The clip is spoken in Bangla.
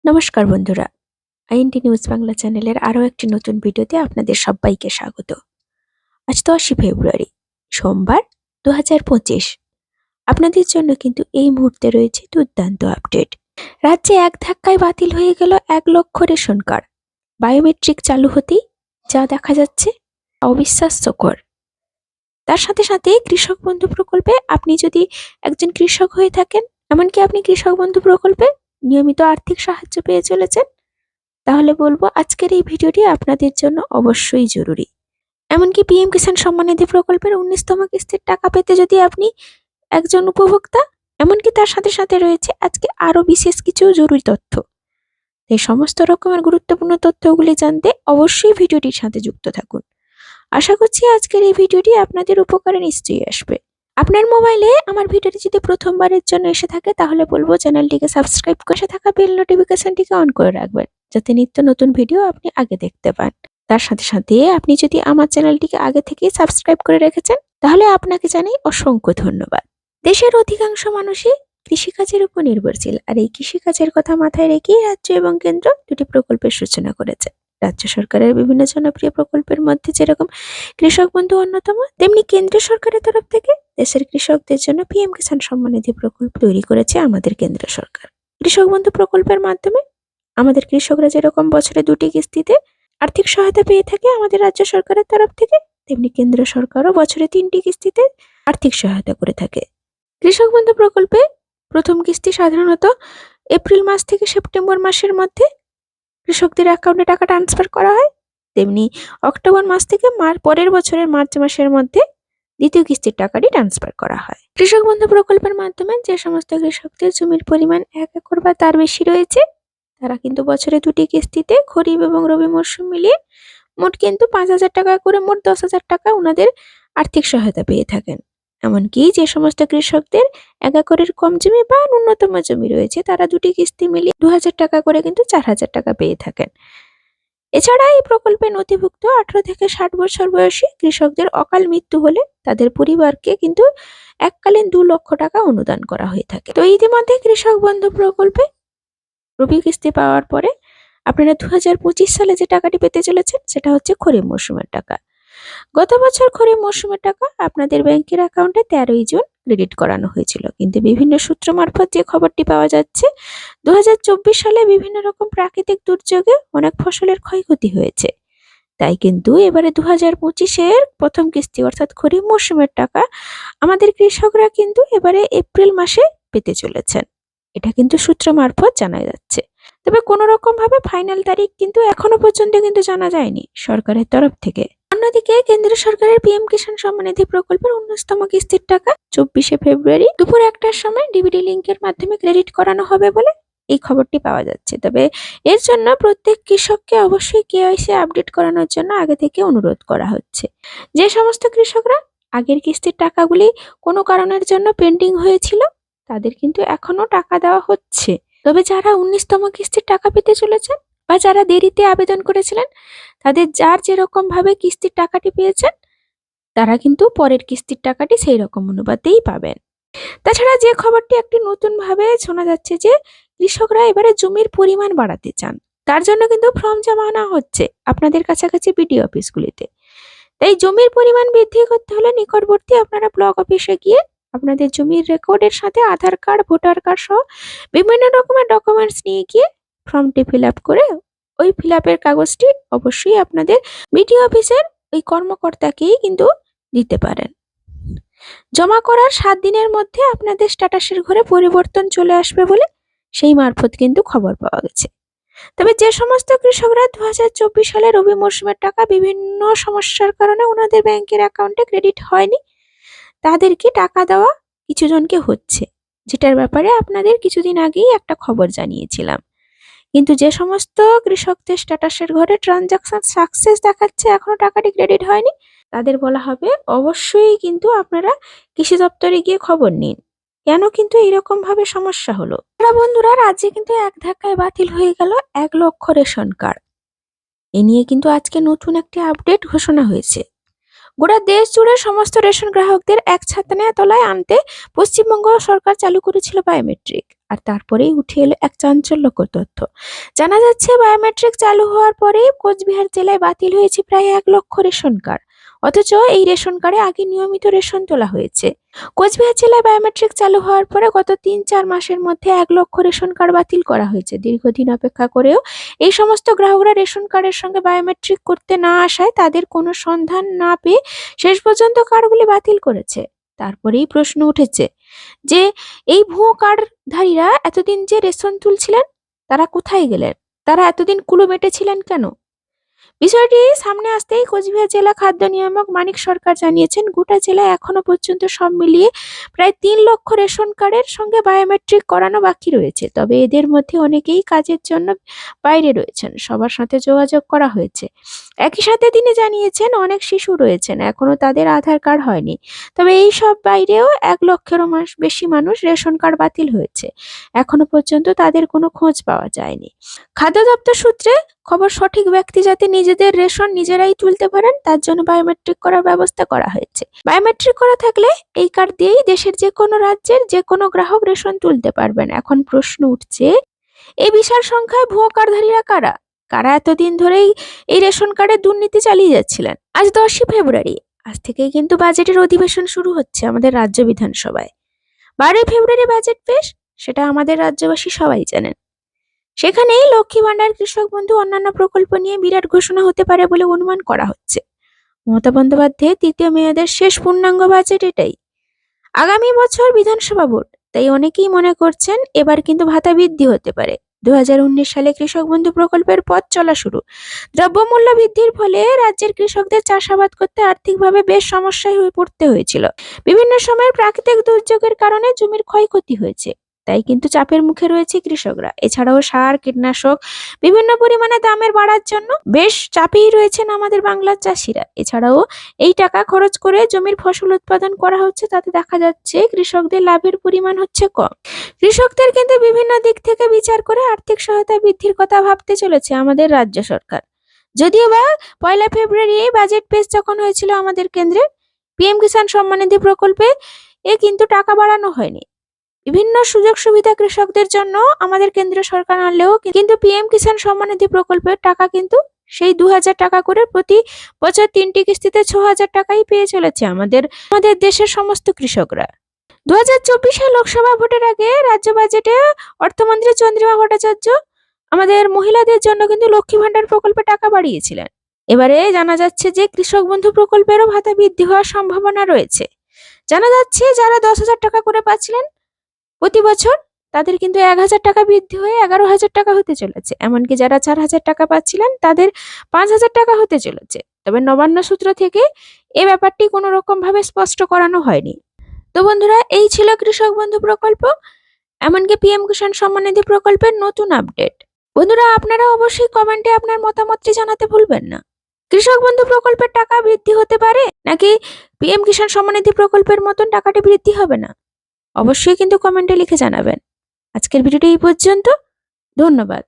নমস্কার বন্ধুরা, আইএনটি নিউজ বাংলা চ্যানেলের আরও একটি নতুন ভিডিওতে আপনাদের সবাইকে স্বাগত। আজ 10 ফেব্রুয়ারি, সোমবার 2025। আপনাদের জন্য কিন্তু এই মুহূর্তে রয়েছে দুর্দান্ত আপডেট। রাজ্যে এক ধাক্কায় বাতিল হয়ে গেল 1 লক্ষ রেশন কার্ড। বায়োমেট্রিক চালু হতেই যা দেখা যাচ্ছে অবিশ্বাস্যকর। তার সাথে সাথে কৃষক বন্ধু প্রকল্পে আপনি যদি একজন কৃষক হয়ে থাকেন, এমনকি আপনি কৃষক বন্ধু প্রকল্পে নিয়মিত আর্থিক সাহায্য পেয়ে চলেছেন, তাহলে বলবো আজকের এই ভিডিওটি আপনাদের জন্য অবশ্যই জরুরি। এমনকি পিএম কিষাণ সম্মান নিধি প্রকল্পের 19তম কিস্তির টাকা পেতে যদি আপনি একজন উপভোক্তা, এমনকি তার সাথে সাথে রয়েছে আজকে আরো বিশেষ কিছু জরুরি তথ্য। এই সমস্ত রকমের গুরুত্বপূর্ণ তথ্যগুলি জানতে অবশ্যই ভিডিওটির সাথে যুক্ত থাকুন। আশা করছি আজকের এই ভিডিওটি আপনাদের উপকারে নিশ্চয়ই আসবে। আপনার মোবাইলে আমার ভিডিওটি যদি প্রথমবারের জন্য এসে থাকে, তাহলে বলবো চ্যানেলটিকে সাবস্ক্রাইব করে থাকা বেল নোটিফিকেশনটিকে অন করে রাখবেন, যাতে নিত্য নতুন ভিডিও আপনি আগে দেখতে পান। তার সাথে সাথে আপনি যদি আমার চ্যানেলটিকে আগে থেকেই সাবস্ক্রাইব করে রেখেছেন, তাহলে আপনাকে জানাই অসংখ্য ধন্যবাদ। দেশের অধিকাংশ মানুষই কৃষিকাজের উপর নির্ভরশীল, আর এই কৃষিকাজের কথা মাথায় রেখেই রাজ্য এবং কেন্দ্র দুটি প্রকল্পের সূচনা করেছে। রাজ্য সরকারের বিভিন্ন জনপ্রিয় প্রকল্পের মধ্যে যেরকম কৃষক বন্ধু অন্যতম, তেমনি কেন্দ্রীয় সরকারের তরফ থেকে দেশের কৃষকদের জন্য পিএম কিষাণ সম্মান নিধি প্রকল্প তৈরি করেছে আমাদের কেন্দ্র সরকার। কৃষক বন্ধু প্রকল্পের মাধ্যমে আমাদের কৃষকরা যেরকম বছরে 2টি কিস্তিতে আর্থিক সহায়তা পেয়ে থাকে আমাদের রাজ্য সরকারের তরফ থেকে, তেমনি কেন্দ্র সরকারও বছরে 3টি কিস্তিতে আর্থিক সহায়তা করে থাকে। কৃষক বন্ধু প্রকল্পে প্রথম কিস্তি সাধারণত এপ্রিল মাস থেকে সেপ্টেম্বর মাসের মধ্যে কৃষকদের অ্যাকাউন্টে টাকা ট্রান্সফার করা হয়, তেমনি অক্টোবর মাস থেকে পরের বছরের মার্চ মাসের মধ্যে দ্বিতীয় কিস্তির টাকাটি ট্রান্সফার করা হয়। কৃষক বন্ধু প্রকল্পের মাধ্যমে যে সমস্ত কৃষকদের জমির পরিমাণ 1 একর বা তার বেশি রয়েছে, তারা কিন্তু বছরে 2টি কিস্তিতে খরিফ এবং রবি মরশুম মিলিয়ে মোট কিন্তু 5,000 টাকা করে মোট 10,000 টাকা ওনাদের আর্থিক সহায়তা পেয়ে থাকেন। এমনকি যে সমস্ত কৃষকদের 1 একরের কম জমি বা ন্যূনতম জমি রয়েছে, তারা 2টি কিস্তি মিলিয়ে 2,000 টাকা করে কিন্তু 4,000 টাকা পেয়ে থাকেন। এছাড়া এই প্রকল্পে নথিভুক্ত 18 থেকে 60 বছর বয়সী কৃষকদের অকাল মৃত্যু হলে তাদের পরিবারকে কিন্তু এককালীন 2 লক্ষ টাকা অনুদান করা হয়ে থাকে। তো ইতিমধ্যে কৃষক বন্ধু প্রকল্পে রবি কিস্তি পাওয়ার পরে আপনারা 2025 সালে যে টাকাটি পেতে চলেছেন, সেটা হচ্ছে খরিফ মৌসুমের টাকা। গত বছর খরিফ মৌসুমের টাকা আপনাদের ব্যাংকের অ্যাকাউন্টে 13ই জুন ক্রেডিট করানো হয়েছিল, কিন্তু বিভিন্ন সূত্র মারফত যে খবরটি পাওয়া যাচ্ছে, 2024 সালে বিভিন্ন রকম প্রাকৃতিক দুর্যোগে অনেক ফসলের ক্ষয়ক্ষতি হয়েছে। তাই কিন্তু এবারে 2025-এর প্রথম কিস্তি অর্থাৎ খরিফ মৌসুমের টাকা আমাদের কৃষকরা কিন্তু এবারে এপ্রিল মাসে পেতে চলেছেন। এটা কিন্তু সূত্র মারফত জানা যাচ্ছে। তবে কোনো রকম ভাবে ফাইনাল তারিখ কিন্তু এখনো পর্যন্ত কিন্তু জানা যায়নি সরকারের তরফ থেকে। অন্যদিকে কেন্দ্র সরকারের পিএম কিষাণ সম্মান নিধি প্রকল্পের 19তম কিস্তির টাকা 24শে ফেব্রুয়ারি দুপুর 1টার সময় ডিবিটি লিংকের মাধ্যমে ক্রেডিট করানো হবে বলে এই খবরটি পাওয়া যাচ্ছে। তবে এর জন্য প্রত্যেক কৃষককে অবশ্যই কেওয়াইসি আপডেট করানোর জন্য আগে থেকে অনুরোধ করা হচ্ছে। যে সমস্ত কৃষকরা আগের কিস্তির টাকাগুলি কোনো কারণের জন্য পেন্ডিং হয়েছিল, তাদের কিন্তু এখনো টাকা দেওয়া হচ্ছে। তবে যারা 19তম কিস্তির টাকা পেতে চলেছেন বা যারা দেরিতে আবেদন করেছিলেন, তাদের যার যেরকম ভাবে কিস্তির টাকাটি পেয়েছেন, তারা কিন্তু পরের কিস্তির টাকাটি সেই রকম অনুপাতেই পাবেন। তাছাড়া যে খবরটি একটি নতুন ভাবে শোনা যাচ্ছে যে কৃষকরা এবারে জমির পরিমাণ বাড়াতে চান, তার জন্য কিন্তু ফর্ম জমা আনা হচ্ছে আপনাদের কাছাকাছি বিডিও অফিসগুলিতে। তাই জমির পরিমাণ বৃদ্ধি করতে হলে নিকটবর্তী আপনারা ব্লক অফিসে গিয়ে আপনাদের জমির রেকর্ডের সাথে আধার কার্ড, ভোটার কার্ড সহ বিভিন্ন রকমের ডকুমেন্টস নিয়ে গিয়ে ফর্মটি ফিল আপ করে ওই ফিল আপের কাগজটি অবশ্যই আপনাদের বিডিও অফিসের ওই কর্মকর্তাকেই কিন্তু দিতে পারেন। জমা করার 7 দিনের মধ্যে আপনাদের স্ট্যাটাসের ঘরে পরিবর্তন চলে আসবে বলে সেই মারফত কিন্তু খবর পাওয়া গেছে। তবে যে সমস্ত কৃষকরা 2024 সালে রবি মরশুমের টাকা বিভিন্ন সমস্যার কারণে ওনাদের ব্যাংকের অ্যাকাউন্টে ক্রেডিট হয়নি, তাদেরকে টাকা দেওয়া কিছু জনকে হচ্ছে, যেটার ব্যাপারে আপনাদের কিছুদিন আগেই একটা খবর জানিয়েছিলাম। কিন্তু যে সমস্ত কৃষকদের স্ট্যাটাসের ঘরে ট্রানজাকশন সাকসেস দেখাচ্ছে, এখনো টাকাটি ক্রেডিট হয়নি, তাদের বলা হবে অবশ্যই কিন্তু আপনারা কৃষি দপ্তরে গিয়ে খবর নিন, কেন কিন্তু এরকম ভাবে সমস্যা হলো। বন্ধুরা, রাজ্যে কিন্তু এক ধাক্কায় বাতিল হয়ে গেল 1 লক্ষ রেশন কার্ড। এ নিয়ে কিন্তু আজকে নতুন একটি আপডেট ঘোষণা হয়েছে। গোটা দেশ জুড়ে সমস্ত রেশন গ্রাহকদের এক ছাতানের তলায় আনতে পশ্চিমবঙ্গ সরকার চালু করেছিল বায়োমেট্রিক। আর তারপরেই উঠে এলো এক চাঞ্চল্যকর তথ্য। জানা যাচ্ছে বায়োমেট্রিক চালু হওয়ার পরে কোচবিহার জেলায় বাতিল হয়েছে প্রায় 1 লক্ষ রেশন কার্ড, অথচ এই রেশন কার্ডে আগে নিয়মিত রেশন তোলা হয়েছে। কোচবিহার জেলায় বায়োমেট্রিক চালু হওয়ার পরে গত 3-4 মাসের মধ্যে 1 লক্ষ রেশন কার্ড বাতিল করা হয়েছে। দীর্ঘদিন অপেক্ষা করেও এই সমস্ত গ্রাহকরা রেশন কার্ডের সঙ্গে বায়োমেট্রিক করতে না আসায় তাদের কোনো সন্ধান না পেয়ে শেষ পর্যন্ত কার্ডগুলি বাতিল করেছে। তারপরেই প্রশ্ন উঠেছে যে এই ভুয়ো কার্ডধারীরা এতদিন যে রেশন তুলছিলেন তারা কোথায় গেলেন? তারা এতদিন কুলো মেটেছিলেন কেন? বিষয়টি সামনে আসতেই কোচবিহার জেলা খাদ্য নিয়ামক মানিক সরকার জানিয়েছেন, গোটা জেলায় এখনো পর্যন্ত সব মিলিয়ে প্রায় 3 লক্ষ রেশন কার্ডের সঙ্গে বায়োমেট্রিক করানো বাকি রয়েছে। তবে এদের মধ্যে অনেকেই কাজের জন্য বাইরে রয়েছেন, সবার সাথে যোগাযোগ করা হয়েছে। একই সাথে তিনি জানিয়েছেন অনেক শিশু রয়েছেন, এখনো তাদের আধার কার্ড হয়নি। তবে এই সব বাইরেও 1 লক্ষেরও বেশি মানুষ রেশন কার্ড বাতিল হয়েছে, এখনো পর্যন্ত তাদের কোনো খোঁজ পাওয়া যায়নি। খাদ্য দপ্তর সূত্রে খবর, সঠিক ব্যক্তি যাতে নিজেদের রেশন নিজেরাই তুলতে পারেন তার জন্য বায়োমেট্রিক করার ব্যবস্থা করা হয়েছে। বায়োমেট্রিক করা থাকলে এই কার্ড দিয়েই দেশের যে কোনো রাজ্যের যে কোনো গ্রাহক রেশন তুলতে পারবেন। এখন প্রশ্ন উঠছে, এই বিশাল সংখ্যায় ভুয়ো কার্ডধারীরা কারা? কারা এতদিন ধরেই এই রেশন কার্ডের দুর্নীতি চালিয়ে যাচ্ছিলেন? আজ 10ই ফেব্রুয়ারি, আজ থেকেই কিন্তু বাজেটের অধিবেশন শুরু হচ্ছে আমাদের রাজ্য বিধানসভায়। 12ই ফেব্রুয়ারি বাজেট পেশ, সেটা আমাদের রাজ্যবাসী সবাই জানেন। সেখানেই লক্ষ্মী ভান্ডার, কৃষক বন্ধু, অন্যান্য প্রকল্প নিয়ে বিরাট ঘোষণা হতে পারে বলে অনুমান করা হচ্ছে। মমতা বন্দ্যোপাধ্যায়ের 3য় মেয়াদের শেষ পূর্ণাঙ্গ বাজেট এটাই। আগামী বছর বিধানসভা ভোট, তাই অনেকেই মনে করছেন এবার কিন্তু ভাতা বৃদ্ধি হতে পারে। 2019 সালে কৃষক বন্ধু প্রকল্পের পথ চলা শুরু। দ্রব্যমূল্য বৃদ্ধির ফলে রাজ্যের কৃষকদের চাষাবাদ করতে আর্থিকভাবে বেশ সমস্যায় পড়তে হয়েছিল। বিভিন্ন সময়ের প্রাকৃতিক দুর্যোগের কারণে জমির ক্ষয়ক্ষতি হয়েছে, তাই কিন্তু চাপের মুখে রয়েছে কৃষকরা। এছাড়াও সার, কীটনাশক বিভিন্ন পরিমাণে দামের বাড়ার জন্য বেশ চাপেই রয়েছেন আমাদের বাংলার চাষিরা। এছাড়াও এই টাকা খরচ করে জমির ফসল উৎপাদন করা হচ্ছে, তাতে দেখা যাচ্ছে কৃষকদের লাভের পরিমাণ হচ্ছে কম। কৃষকদের কিন্তু বিভিন্ন দিক থেকে বিচার করে আর্থিক সহায়তা বৃদ্ধির কথা ভাবতে চলেছে আমাদের রাজ্য সরকার। যদিও বা 1 ফেব্রুয়ারি বাজেট পেশ যখন হয়েছিল আমাদের কেন্দ্রের, পিএম কিষাণ সম্মান নিধি প্রকল্পে কিন্তু টাকা বাড়ানো হয়নি। বিভিন্ন সুযোগ সুবিধা কৃষকদের জন্য আমাদের কেন্দ্রীয় সরকার আনলেও কিন্তু পিএম কিষাণ সম্মান নিধি প্রকল্পের টাকা কিন্তু সেই 2000 টাকা করে প্রতি বছর 3টি কিস্তিতে 6000 টাকাই পেয়ে চলেছে আমাদের দেশের সমস্ত কৃষকরা। 2024 লোকসভা ভোটের আগে রাজ্য বাজেটে অর্থমন্ত্রী চন্দ্রিমা ভট্টাচার্য আমাদের মহিলাদের জন্য কিন্তু লক্ষ্মী ভান্ডার প্রকল্পে টাকা বাড়িয়েছিলেন। এবারে জানা যাচ্ছে যে কৃষক বন্ধু প্রকল্পেরও ভাতা বৃদ্ধি হওয়ার সম্ভাবনা রয়েছে। জানা যাচ্ছে যারা 10,000 টাকা করে পাচ্ছিলেন প্রতি বছর, তাদের কিন্তু 1000 টাকা বৃদ্ধি হয়ে 11,000 টাকা হতে চলেছে। এমনকি যারা 4,000 টাকা পাচ্ছিলেন তাদের 5,000 টাকা হতে চলেছে। তবে নবান্ন সূত্র থেকে এই ব্যাপারটি কোনো রকম ভাবে স্পষ্ট করানো হয়নি। তো বন্ধুরা, এই ছিল কৃষক বন্ধু প্রকল্প, এমনকি পিএম কিষাণ সম্মান নিধি প্রকল্পের নতুন আপডেট। বন্ধুরা, আপনারা অবশ্যই কমেন্টে আপনার মতামতটি জানাতে ভুলবেন না। কৃষক বন্ধু প্রকল্পের টাকা বৃদ্ধি হতে পারে নাকি পিএম কিষাণ সম্মান নিধি প্রকল্পের মতন টাকাটি বৃদ্ধি হবে না? অবশ্যই কিন্তু কমেন্টে লিখে জানাবেন। আজকের ভিডিওটি এই পর্যন্ত, ধন্যবাদ।